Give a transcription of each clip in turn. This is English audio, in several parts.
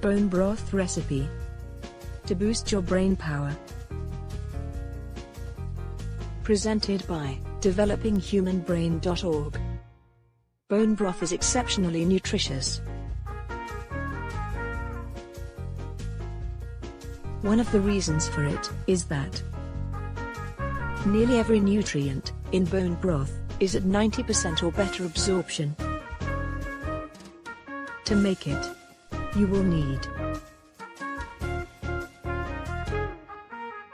Bone broth recipe to boost your brain power. Presented by developinghumanbrain.org. Bone broth is exceptionally nutritious. One of the reasons for it is that nearly every nutrient in bone broth is at 90% or better absorption. To make it, you will need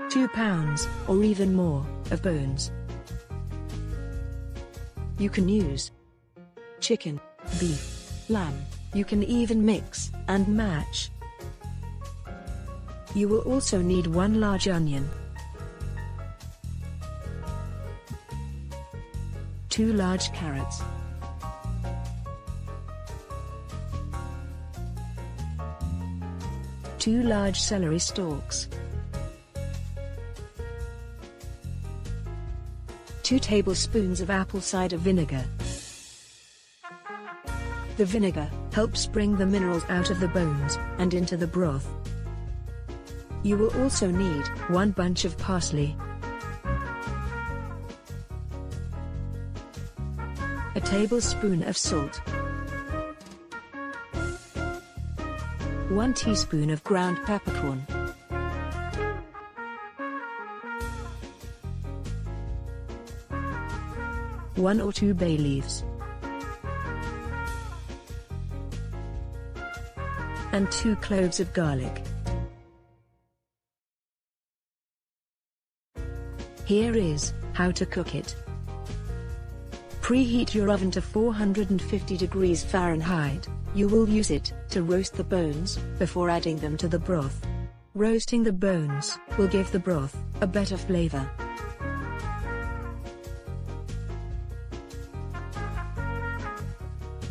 2 pounds, or even more, of bones. You can use chicken, beef, lamb, you can even mix and match. You will also need 1 large onion, 2 large carrots, 2 large celery stalks, 2 tablespoons of apple cider vinegar. The vinegar helps bring the minerals out of the bones and into the broth. You will also need 1 bunch of parsley, a tablespoon of salt, 1 teaspoon of ground peppercorn, 1 or 2 bay leaves, and 2 cloves of garlic. Here is how to cook it. Preheat your oven to 450 degrees Fahrenheit. You will use it to roast the bones before adding them to the broth. Roasting the bones will give the broth a better flavor.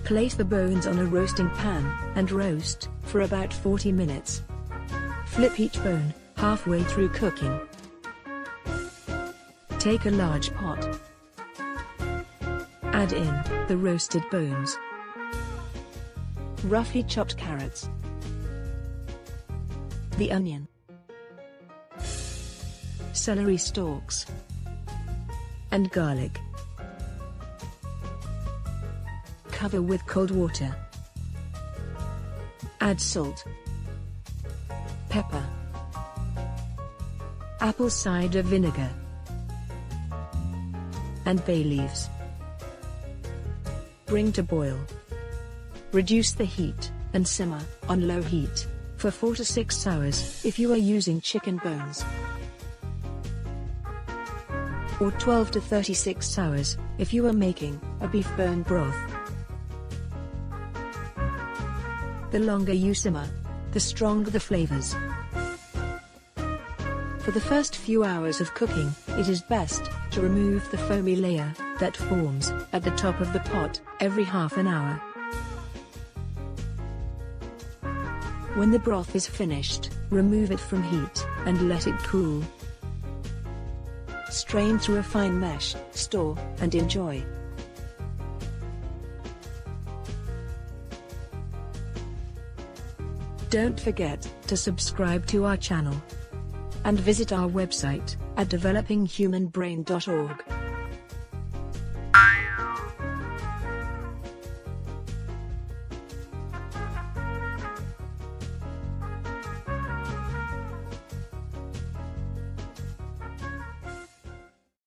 Place the bones on a roasting pan and roast for about 40 minutes. Flip each bone halfway through cooking. Take a large pot. Add in the roasted bones, roughly chopped carrots, the onion, celery stalks, and garlic. Cover with cold water. Add salt, pepper, apple cider vinegar, and bay leaves. Bring to boil. Reduce the heat and simmer on low heat for 4 to 6 hours if you are using chicken bones, or 12 to 36 hours if you are making a beef bone broth. The longer you simmer, the stronger the flavors. For the first few hours of cooking, it is best to remove the foamy layer that forms at the top of the pot every half an hour. When the broth is finished, remove it from heat and let it cool. Strain through a fine mesh, store, and enjoy. Don't forget to subscribe to our channel and visit our website at developinghumanbrain.org.